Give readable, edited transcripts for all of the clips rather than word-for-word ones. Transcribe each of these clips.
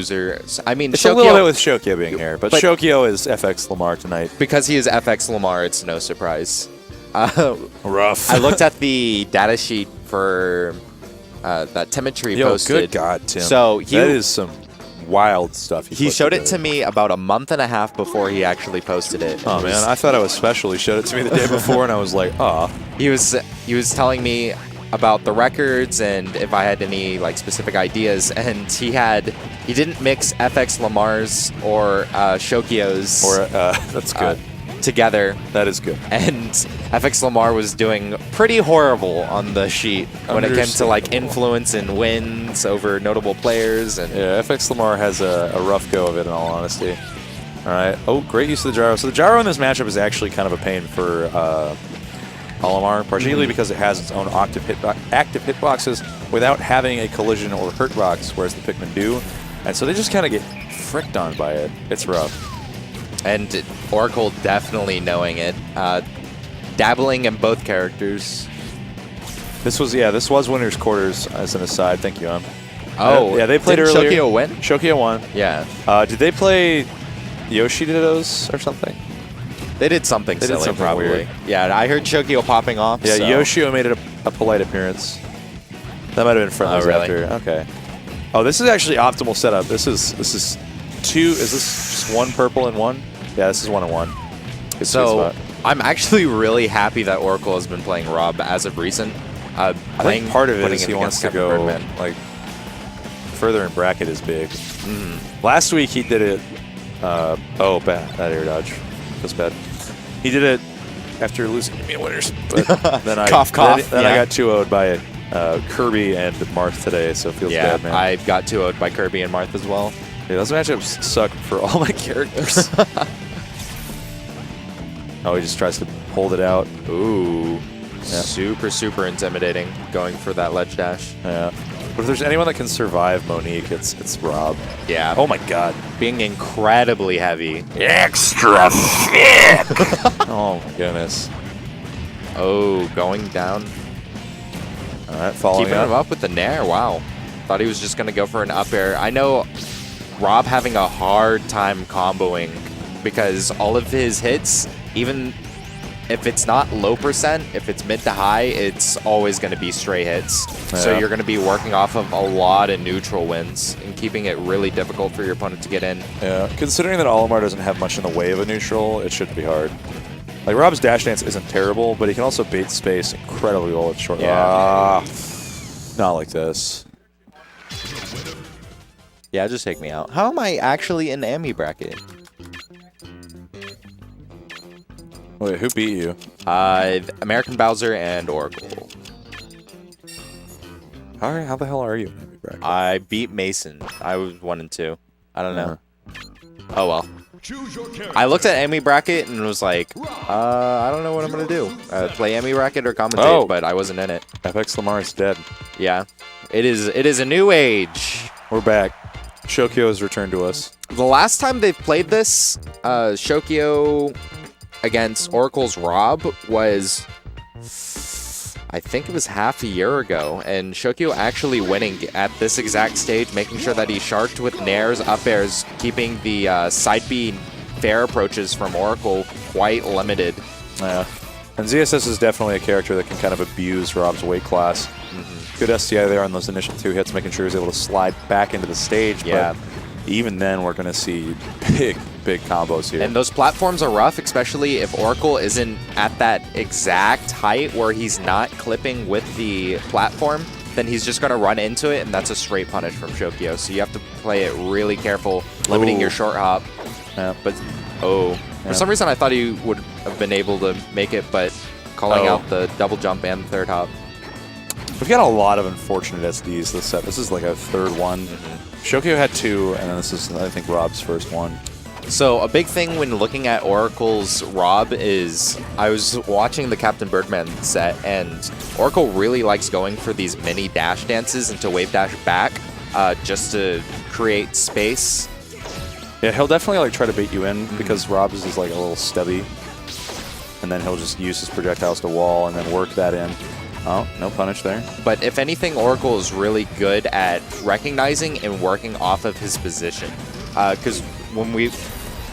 loser. I mean, It's Shokio, a little bit with Shokio being here, but Shokio is FX Lamar tonight. because he is FX Lamar, it's no surprise. Rough. I looked at the data sheet for that Timotry posted. Good God, Tim. So that is some wild stuff. He showed it to me about a month and a half before he actually posted it. Oh man, I thought I was special. He showed it to me the day before, and I was like, "Ah." He was telling me about the records and if I had any like specific ideas, and he didn't mix FX Lamar's or Shokio's that's good. Together. That is good. And FX Lamar was doing pretty horrible on the sheet when it came to like influence and wins over notable players. And yeah, FX Lamar has a rough go of it, in all honesty. All right. Oh, great use of the gyro. So the gyro in this matchup is actually kind of a pain for Olimar, particularly because it has its own active hitboxes without having a collision or hurt box, whereas the Pikmin do. And so they just kind of get fricked on by it. It's rough. And Oracle definitely knowing it. Dabbling in both characters. This was winner's quarters as an aside. Thank you, Oh, yeah, they played didn't earlier. Shokio win? Shokio won. Yeah. Did they play Yoshi Dittos or something? They did something silly, probably. Weird. Yeah, I heard Shokio popping off. Yeah, so. Yoshio made it a polite appearance. That might have been friendlies after. Okay. Oh, this is actually optimal setup. This is two. Is this just one purple and one? Yeah, this is 1 and 1. Good so I'm actually really happy that Oracle has been playing Rob as of recent. I think part of it is he wants to go like further in bracket is big. Last week he did it. Oh, bad. That air dodge was bad. He did it after losing to me in winners. But then I cough. Then I got 2-0'd by Kirby and Marth today, so it feels bad, man. I got 2-0'd by Kirby and Marth as well. Yeah, those matchups suck for all my characters. Oh, he just tries to hold it out. Ooh. Yeah. Super intimidating going for that ledge dash. Yeah. But if there's anyone that can survive Monique, it's Rob. Yeah. Oh my God. Being incredibly heavy. Extra thick! Oh my goodness. Oh, going down. All right, following Keeping him up with the nair. Wow. Thought he was just going to go for an up air. I know Rob having a hard time comboing because all of his hits, even if it's not low percent, if it's mid to high, it's always going to be stray hits. Yeah. So you're going to be working off of a lot of neutral wins and keeping it really difficult for your opponent to get in. Yeah, considering that Olimar doesn't have much in the way of a neutral, it shouldn't be hard. Like, Rob's dash dance isn't terrible, but he can also bait space incredibly well with short. Yeah. Not like this. Yeah, just take me out. How am I actually in AMI bracket? Wait, who beat you? American Bowser and Oracle. How the hell are you in AMI bracket? I beat Mason. I was 1 and 2. I don't know. Oh well. I looked at AMI bracket and was like, I don't know what I'm gonna do. Play AMI bracket or commentate, but I wasn't in it. FX Lamar is dead. Yeah, it is a new age. We're back. Shokio has returned to us. The last time they've played this, Shokio against Oracle's Rob was, I think it was half a year ago, and Shokio actually winning at this exact stage, making sure that he sharked with nairs, up airs, keeping the side B fair approaches from Oracle quite limited. Yeah. And ZSS is definitely a character that can kind of abuse Rob's weight class. Good STI there on those initial 2 hits, making sure he's able to slide back into the stage. Yeah. But even then, we're going to see big combos here. And those platforms are rough, especially if Oracle isn't at that exact height where he's not clipping with the platform, then he's just going to run into it, and that's a straight punish from Shokio. So you have to play it really careful, limiting your short hop. But, for some reason I thought he would have been able to make it, but calling out the double jump and the third hop. We've got a lot of unfortunate SDs this set. This is like a third one. Shokio had 2, and then this is, I think, Rob's first one. So a big thing when looking at Oracle's Rob is I was watching the Captain Birdman set, and Oracle really likes going for these mini dash dances into wave dash back just to create space. Yeah, he'll definitely like try to bait you in because Rob's is like a little stubby. And then he'll just use his projectiles to wall and then work that in. Oh, no punish there. But if anything, Oracle is really good at recognizing and working off of his position. Because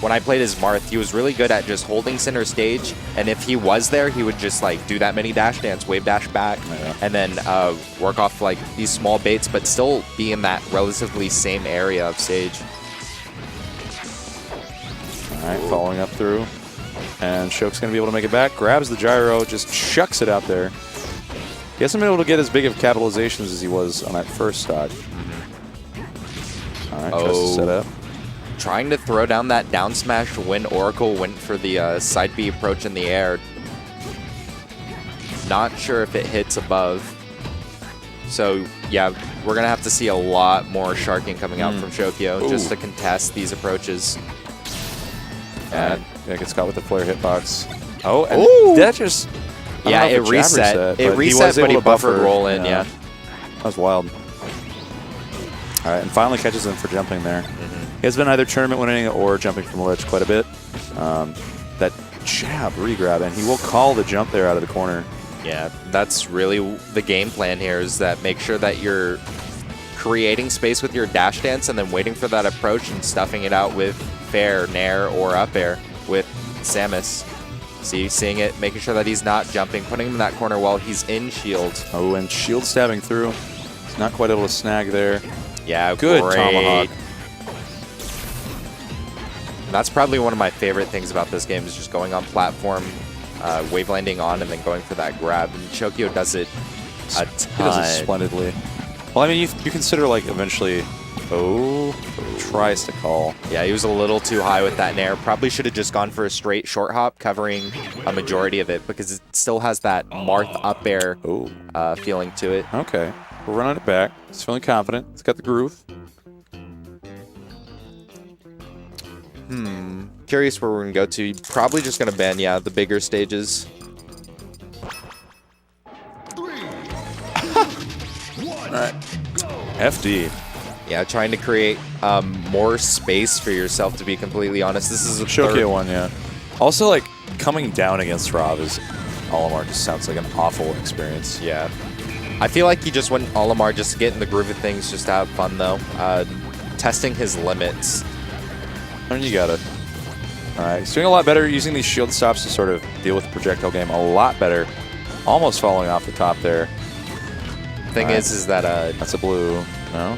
when I played as Marth, he was really good at just holding center stage, and if he was there, he would just like do that mini dash dance, wave dash back, and then work off like these small baits, but still be in that relatively same area of stage. All right, following up through. And Shok's going to be able to make it back. Grabs the gyro, just chucks it out there. He hasn't been able to get as big of capitalizations as he was on that first stock. All right, tries to set up. Trying to throw down that down smash when Oracle went for the side B approach in the air. Not sure if it hits above. So, yeah, we're going to have to see a lot more sharking coming out from Shokio just to contest these approaches. And yeah, gets caught with the flare hitbox. Oh, and that just... Yeah, it reset. It reset, but he buffered roll in, yeah. That was wild. All right, and finally catches him for jumping there. He has been either tournament winning or jumping from the ledge quite a bit. That jab regrab, and he will call the jump there out of the corner. Yeah, that's really the game plan here, is that make sure that you're creating space with your dash dance and then waiting for that approach and stuffing it out with fair, nair, or up air with Samus. See, seeing it, making sure that he's not jumping, putting him in that corner while he's in shield. Oh, and shield stabbing through. He's not quite able to snag there. Yeah, good great. tomahawk. That's probably one of my favorite things about this game, is just going on platform, wave landing on, and then going for that grab. And Shokio does it a ton. He does it splendidly. Well, I mean, you consider, like, eventually... Oh, tries to call. Yeah, he was a little too high with that nair. Probably should have just gone for a straight short hop, covering a majority of it, because it still has that Marth up air feeling to it. Okay, we're running it back. He's feeling confident. He's got the groove. Curious where we're going to go to. Probably just going to ban, yeah, the bigger stages. 3, 2, 1, All right. FD. Yeah, trying to create more space for yourself, to be completely honest. This is a Shokio one, yeah. Also, like, coming down against Rob is Olimar just sounds like an awful experience. Yeah. I feel like he just went Olimar just to get in the groove of things, just to have fun, though. Testing his limits. I mean, you got it. All right, he's doing a lot better using these shield stops to sort of deal with the projectile game a lot better. Almost falling off the top there. Thing is that... that's a blue. No?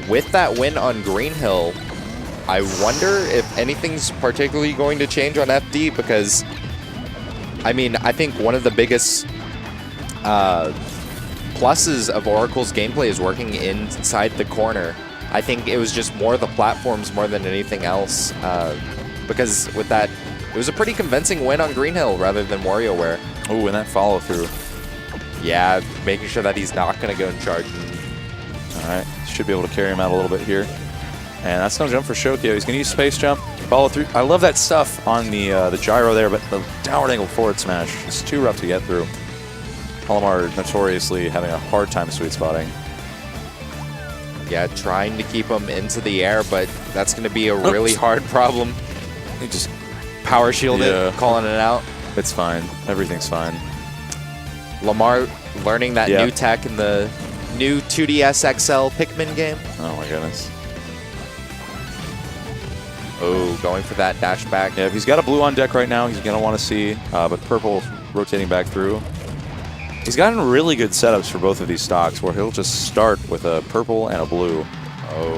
With that win on Green Hill, I wonder if anything's particularly going to change on FD, because, I mean, I think one of the biggest pluses of Oracle's gameplay is working inside the corner. I think it was just more the platforms more than anything else, because with that, it was a pretty convincing win on Green Hill rather than WarioWare. Oh, and that follow-through. Yeah, making sure that he's not going to go and charge. All right, should be able to carry him out a little bit here. And that's no jump for Shokio. He's going to use space jump, follow through. I love that stuff on the gyro there, but the downward angle forward smash is too rough to get through. Olimar notoriously having a hard time sweet spotting. Yeah, trying to keep him into the air, but that's going to be a really hard problem. He just power shielded, calling it out. It's fine. Everything's fine. Lamar learning that new tech in the new 2DS XL Pikmin game. Oh my goodness. Oh, going for that dash back. Yeah, if he's got a blue on deck right now, he's going to want to see, but purple rotating back through. He's gotten really good setups for both of these stocks, where he'll just start with a purple and a blue.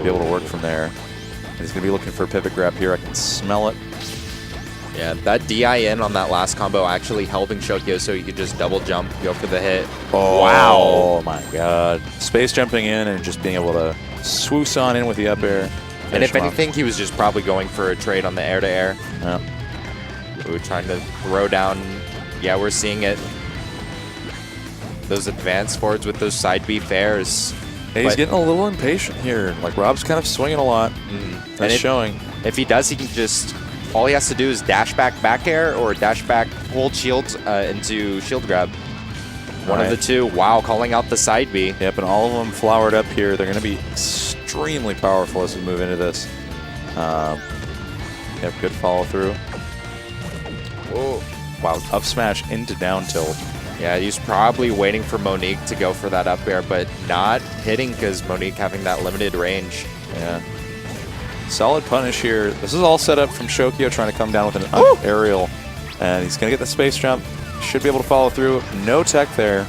Be able to work from there. And he's going to be looking for a pivot grab here. I can smell it. Yeah, that DI in on that last combo actually helping Shokio, so he could just double jump, go for the hit. Oh, wow. Oh my god. Space jumping in and just being able to swoosh on in with the up air. And if anything, he was just probably going for a trade on the air-to-air. Yeah. We were trying to throw down. Yeah, we're seeing it. Those advanced forwards with those side B fairs. Yeah, he's getting a little impatient here. Like, Rob's kind of swinging a lot. That's showing. If he does, he can just... All he has to do is dash back air or dash back hold shield into shield grab. One of the two. Wow, calling out the side B. Yep, and all of them flowered up here. They're going to be extremely powerful as we move into this. Yep, good follow through. Whoa. Wow, up smash into down tilt. Yeah, he's probably waiting for Monique to go for that up air, but not hitting because Monique having that limited range. Yeah. Solid punish here. This is all set up from Shokio trying to come down with an up aerial. And he's going to get the space jump. Should be able to follow through. No tech there.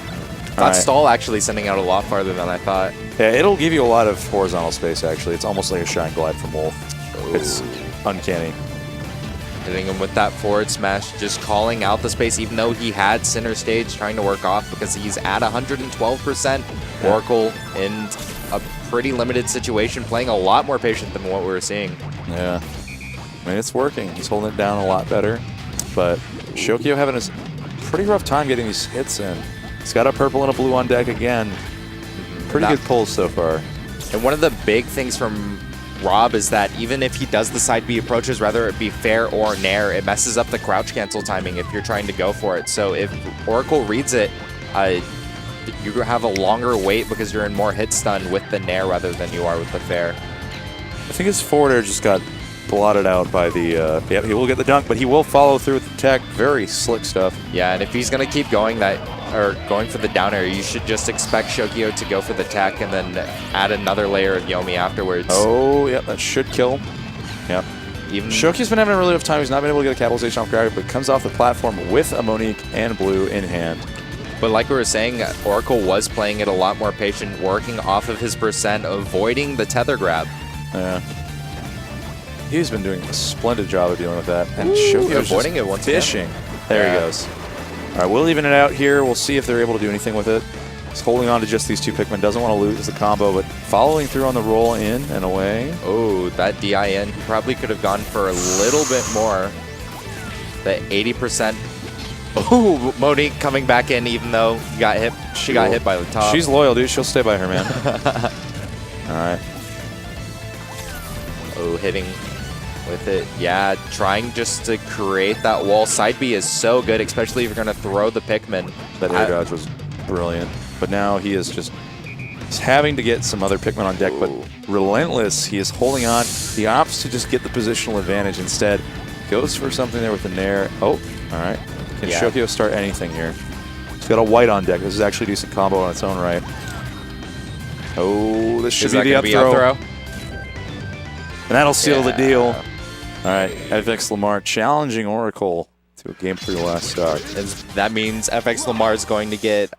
That stall actually sending out a lot farther than I thought. Yeah, it'll give you a lot of horizontal space, actually. It's almost like a shine glide from Wolf. Ooh. It's uncanny. Hitting him with that forward smash, just calling out the space, even though he had center stage trying to work off because he's at 112%. Yeah. Oracle in a pretty limited situation, playing a lot more patient than what we were seeing. Yeah. I mean, it's working. He's holding it down a lot better. But Shokio having a pretty rough time getting these hits in. He's got a purple and a blue on deck again. Pretty good pulls so far. And one of the big things from Rob is that even if he does the side B approaches, whether it be fair or nair, it messes up the crouch cancel timing if you're trying to go for it. So if Oracle reads it, you have a longer wait because you're in more hit stun with the nair rather than you are with the fair. I think his forward air just got blotted out by the, yeah, he will get the dunk, but he will follow through with the tech. Very slick stuff. Yeah, and if he's going to keep going going for the down air, you should just expect Shokio to go for the tech and then add another layer of Yomi afterwards. Oh, yeah, that should kill. Yep. Even Shokio's been having a really tough time. He's not been able to get a capitalization off gravity, but comes off the platform with a Monique and blue in hand. But like we were saying, Oracle was playing it a lot more patient, working off of his percent, avoiding the tether grab. Yeah. He's been doing a splendid job of dealing with that. And Shokio's avoiding it once fishing. There he goes. All right, we'll even it out here. We'll see if they're able to do anything with it. He's holding on to just these two Pikmin. Doesn't want to lose the combo, but following through on the roll in and away. Oh, that DIN. He probably could have gone for a little bit more. The 80%. Oh, Monique coming back in even though he got hit. She got hit by the top. She's loyal, dude. She'll stay by her, man. All right. Oh, hitting with it. Yeah, trying just to create that wall. Side B is so good, especially if you're going to throw the Pikmin. That air dodge was brilliant. But now he is just he's having to get some other Pikmin on deck, but relentless. He is holding on. He opts to just get the positional advantage instead. Goes for something there with the nair. Oh, all right. Can Shokio start anything here? He's got a white on deck. This is actually a decent combo on its own right. Oh, this should be the up throw. And that'll seal the deal. All right, FX Lamar challenging Oracle to a Game 3 last stock. That means FX Lamar is going to get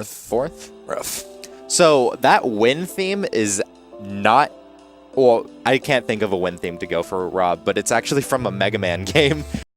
fourth? Rough. So that win theme is not... Well, I can't think of a win theme to go for Rob, but it's actually from a Mega Man game.